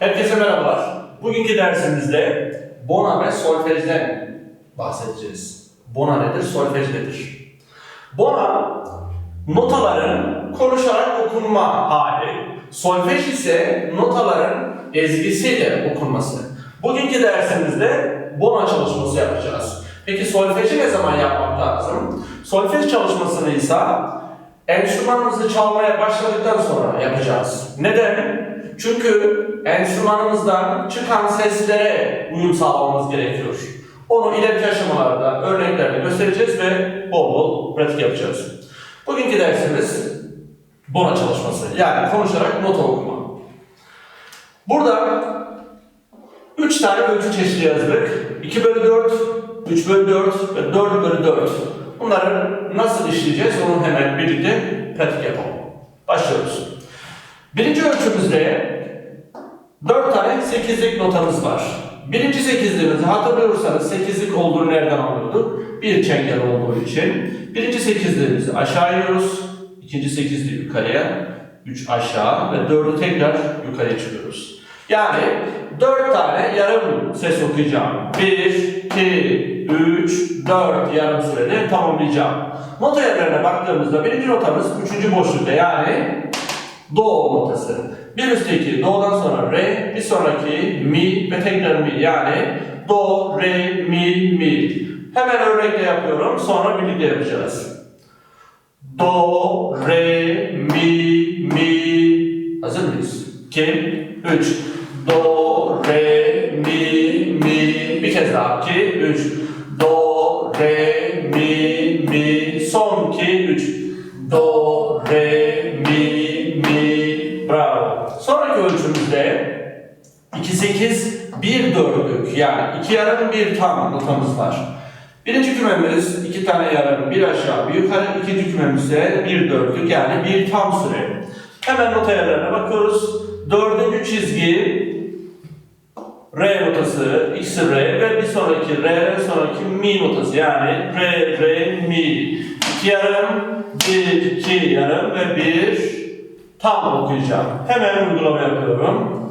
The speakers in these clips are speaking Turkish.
Herkese merhabalar. Bugünkü dersimizde bona ve solfejden bahsedeceğiz. Bona nedir, solfej nedir? Bona, notaların konuşarak okunma hali. Solfej ise notaların ezgisiyle okunması. Bugünkü dersimizde bona çalışması yapacağız. Peki solfeji ne zaman yapmak lazım? Solfej çalışmasını ise enstrümanımızı çalmaya başladıktan sonra yapacağız. Neden? Çünkü enstrümanımızdan çıkan seslere uyum sağlamamız gerekiyor. Onu ileriki aşamalarda örneklerle göstereceğiz ve bol bol pratik yapacağız. Bugünkü dersimiz bona çalışması, yani konuşarak nota okuma. Burada 3 tane ölçü çeşidi yazdık. 2/4, 3/4 ve 4/4. Bunları nasıl işleyeceğiz onu hemen birlikte pratik yapalım. Başlıyoruz. Birinci ölçümüzde 4 tane 8'lik notamız var. Birinci 8'liğimizi hatırlıyorsanız 8'lik olduğunu nereden anlıyorduk? Bir çengel olduğu için. Birinci 8'liğimizi aşağı iniyoruz. İkinci 8'liği yukarıya. 3 aşağı ve 4'ü tekrar yukarıya çıkıyoruz. Yani 4 tane yarım ses okuyacağım. 1, 2, 3, 4 yarım sürede tamamlayacağım. Nota yerlerine baktığımızda birinci notamız 3. boşlukta, yani do notası. Bir üstteki do'dan sonra re, bir sonraki mi ve tekrar mi, yani do, re, mi. Hemen örnekle yapıyorum, sonra birlikte yapacağız. Do, re, mi. Hazır mıyız? 2, 3. Do, re, mi. Bir kez daha. 2, 3. Do, re, mi. Son 2, 3. Do, re, mi. Bravo. Sonraki ölçümüzde 2, 8, 1 dörtlük, yani 2 yarım 1 tam notamız var. Birinci kümemiz 2 tane yarım, 1 aşağı, 1 yukarı. İkinci kümemiz ise 1 dörtlük, yani 1 tam süre. Hemen nota yerlerine bakıyoruz. Dördüncü çizgi re notası, x re ve bir sonraki re, sonraki mi notası, yani re, mi. 2 yarım, 1, 2 yarım ve 1 tam okuyacağım. Hemen uygulama yapıyorum.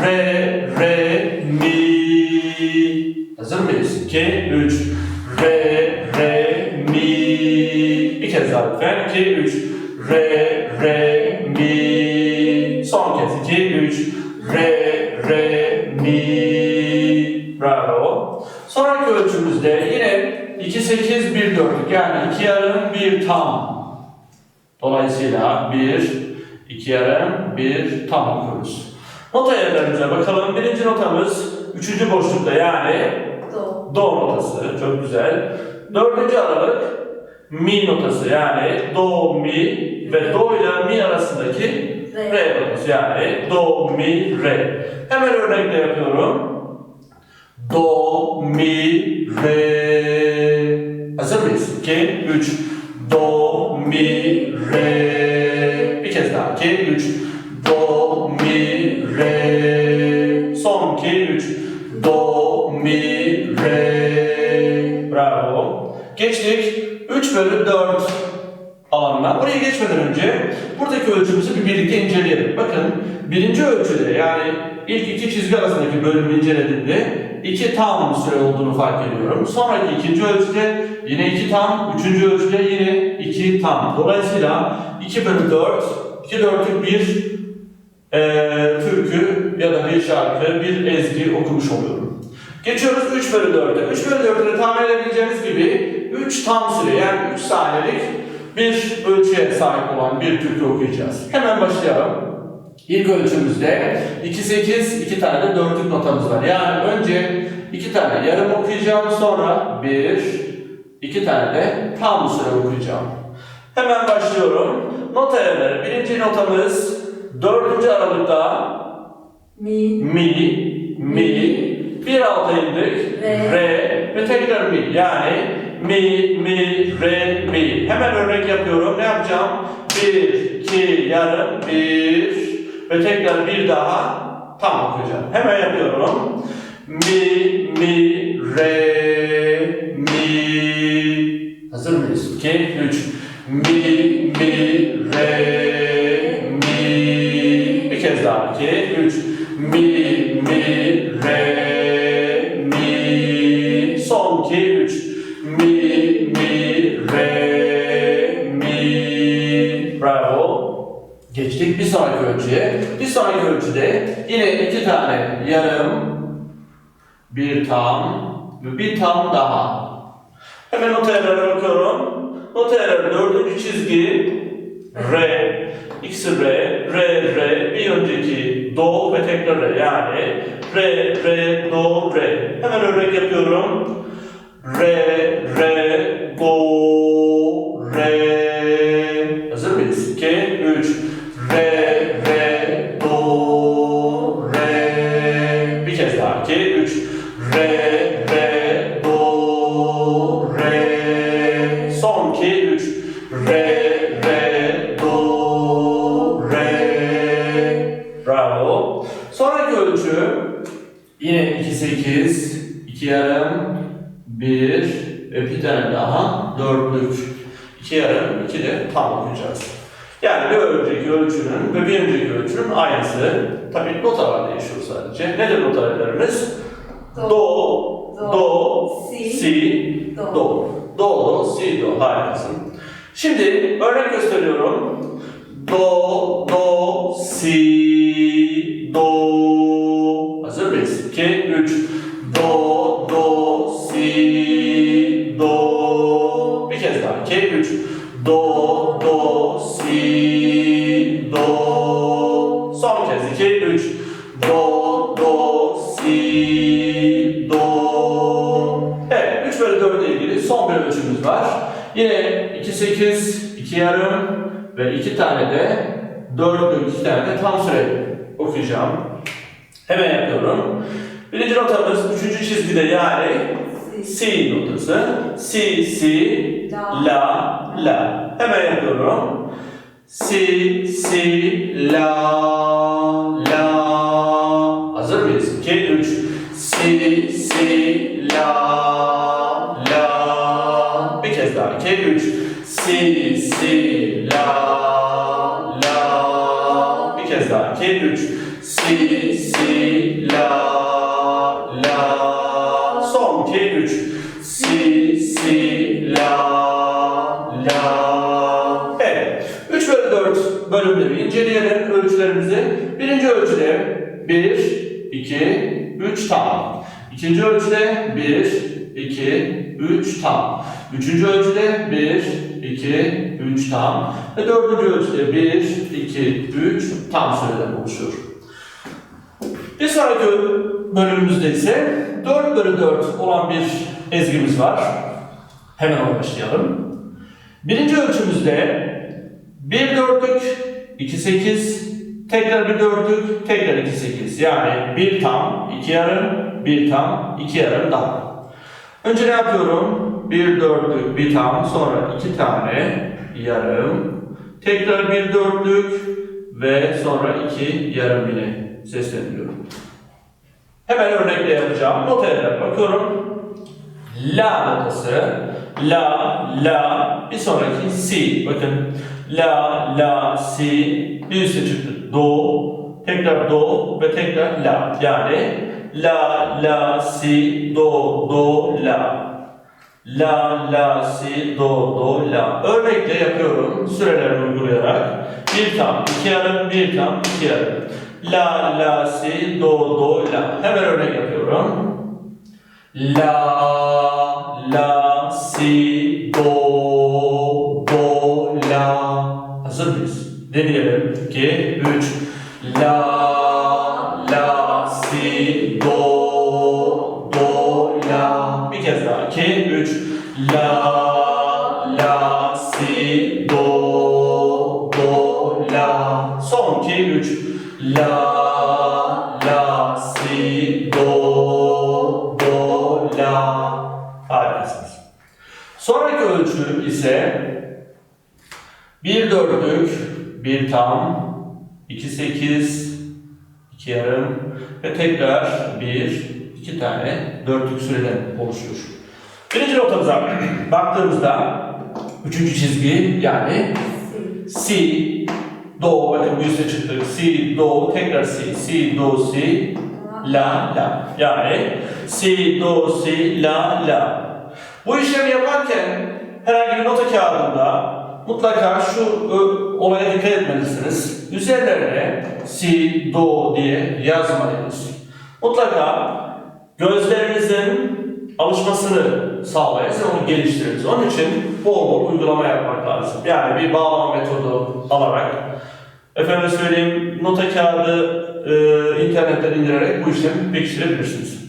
Re, mi. Hazır mıyız? 2, 3. Re, mi. Bir kez daha lütfen. 2, 3. Re, mi. Son kez. 2, 3. Re, mi. Bravo. Sonraki ölçümüzde yine 2, 8, 1 dörtlük, yani 2 yarım 1 tam. Dolayısıyla 1, 2 yarım, 1 tam okuyoruz. Nota yerlerimize bakalım. Birinci notamız 3. boşlukta, yani do notası. Çok güzel. 4. aralık mi notası, yani do, mi ve do ile mi arasındaki re notası, yani do, mi, re. Hemen örnekle yapıyorum. Do, mi, re. Hazır mıyız? 2, 3. Do, mi, re. Bir kez daha. 2, 3. Do, mi, re. Son 2, 3. Do, mi, re. Bravo. Geçtik 3/4 alanına. Oraya geçmeden önce buradaki ölçümüzü bir birlikte inceleyelim. Bakın birinci ölçüde, yani ilk iki çizgi arasındaki bölümü incelediğimde 2 tam süre olduğunu fark ediyorum. Sonraki ikinci ölçüde yine 2 tam, üçüncü ölçüde yine 2 tam. Dolayısıyla 2/4, 2 dörtlük bir türkü ya da bir şarkı, bir ezgi okumuş oluyorum. Geçiyoruz 3/4'e. 3/4'e de tahmin edebileceğiniz gibi 3 tam süre, yani 3 saniyelik bir ölçüye sahip olan bir türkü okuyacağız. Hemen başlayalım. İlk ölçümüzde 2, 8, 2 tane de dörtlük notamız var. Yani önce 2 tane yarım okuyacağım, sonra 1, 2 tane de tam süre okuyacağım. Hemen başlıyorum. Nota yerleri. Birinci notamız 4. aralıkta mi. Bir alta indik. Re ve tekrar mi. Yani mi, re, mi. Hemen örnek yapıyorum. Ne yapacağım? 1, 2, yarım, 1 ve tekrar bir daha tam okuyacağım. Hemen yapıyorum. Mi, re, mi. Hazır mıyız? 2, 3. Mi, re, mi. Bir kez daha. 2, 3. Mi, Bravo. Geçtik bir sonraki ölçüye. Bir sonraki ölçüde yine 2 tane yarım, bir tam ve bir tam daha. Hemen notalara bakıyorum. Notalara 4. çizgi re, ikisi re, bir önceki do ve tekrar re, yani re, do, re. Hemen örnek yapıyorum. Re, do, re. Hazır mıyız? 2, 3. Re, do, re. Bir kez daha. 2, 3. Re, do, re. Son 2, 3. Re, do, re. Bravo. Sonraki ölçü yine 2, 8, 2 yarım, 1 ve bir tane daha 4'lük. 2 yarım, 2 de tam okuyacağız. Yani bir önceki ölçünün ve bir önceki ölçünün aynısı. Tabii notalar değişiyor sadece. Nedir notalarımız? Do, si, do. Do, si, do. Harikasın. Şimdi örnek gösteriyorum. Do, si, do. Hazır mıyız? 2, 3. Do, si, do. Bir kez daha. 2, 3. Do, si, do. Son kez. 2, 3. Do, si, do. Evet, 3 bölü 4 ile ilgili son bir ölçümüz var. Yine 2, 8, 2 yarım ve 2 tane de 4'lük, 2 tane de tam süreli okuyacağım. Hemen yapıyorum. Birinci notamız 3. çizgide, yani si notası. Si, la. Hemen yapıyorum. Si, la. Hazır mıyız? 2, 3. Si, la. Bir kez daha. 2, 3. Si, la. Bir kez daha. 2, 3. Si, la. Son 2, 3. Si, la. Evet. 3 bölü 4 bölümleri inceleyelim ölçülerimizi. Birinci ölçüde 1, 2, 3 tam. İkinci ölçüde 1, 2, 3 tam. Üçüncü ölçüde 1, 2, 3 tam. Ve dördüncü ölçüde 1, 2, 3 tam süreden oluşuyor. Bir sonraki bölümümüzde ise 4 bölü 4 olan bir ezgimiz var. Hemen ona başlayalım. Birinci ölçümüzde 1 dörtlük, 2 8, tekrar 1 dörtlük, tekrar 2 8. Yani 1 tam, 2 yarım, 1 tam, 2 yarım daha. Önce ne yapıyorum? 1 dörtlük, 1 tam, sonra 2 tane yarım, tekrar 1 dörtlük ve sonra 2 yarım yine sesleniyorum. Hemen örnekle yapacağım. Notaya bakıyorum. La notası. La. Bir sonraki si. Bakın. La, si. Bir üste çıktı. Do. Tekrar do ve tekrar la. Yani la, si, do, la. La, si, do, la. Örnekle yapıyorum. Süreleri uygulayarak. 1 tam, 2 yarım, 1 tam, 2 yarım. La, si, do, la. Hemen örnek yapıyorum. La, si, do, la. Hazır mıyız? Deneyelim. 2, 3. La, si, do, la. Bir kez daha. 2, 3. La, si, do, la. Son 2, 3. La, si, do, la. Harikasınız. Sonraki ölçü ise 1 dörtlük, 1 tam, 2 8, 2 yarım ve tekrar 1, 2 tane dörtlük süreden oluşuyor. Birinci notamıza baktığımızda 3. çizgi, yani si, do, bakın bu üste çıktık. Si, do, tekrar si, do, si, la. Yani si, do, si, la. Bu işlemi yaparken herhangi bir nota kağıdında mutlaka şu olaya dikkat etmelisiniz. Üzerlerine si, do diye yazmayınız. Mutlaka gözlerinizin alışmasını sağlayınız ve onu geliştiriniz. Onun için bol bol uygulama yapmak lazım. Yani bir bağlama metodu alarak, efendim söyleyeyim, nota kağıdı internetten indirerek bu işlemi pekiştirebilirsiniz.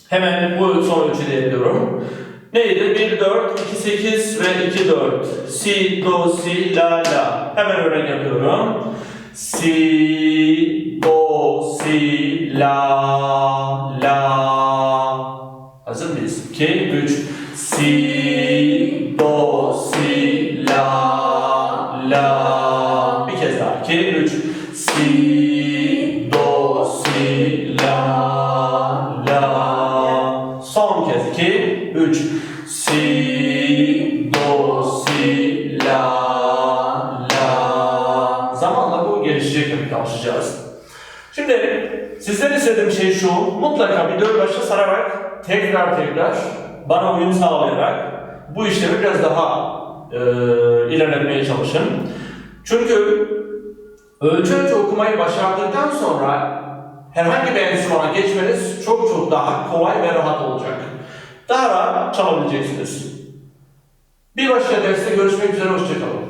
Hemen bu son ölçüde yapıyorum. Neydi? 1, 4, 2, 8 ve 2, 4. Si, do, si, la, la. Hemen örnek yapıyorum. Si, do, si, la, la. Hazır mıyız? 2, 3. Si, do, si, la, la. Bir kez daha. 2, 3. Si, do, si, la, la. Son kez. 2, 3. Si, do, si, la, la. Zamanla bu gelişecek tabii, alışacağız. Şimdi sizden istediğim şey şu, mutlaka bir dört başa sararak tekrar bana uyum sağlayarak bu işlemi biraz daha ilerletmeye çalışın. Çünkü ölçü okumayı başardıktan sonra herhangi bir enstrümana geçmeniz çok daha kolay ve rahat olacak. Daha rahat çalabileceksiniz. Bir başka derste görüşmek üzere, hoşça kalın.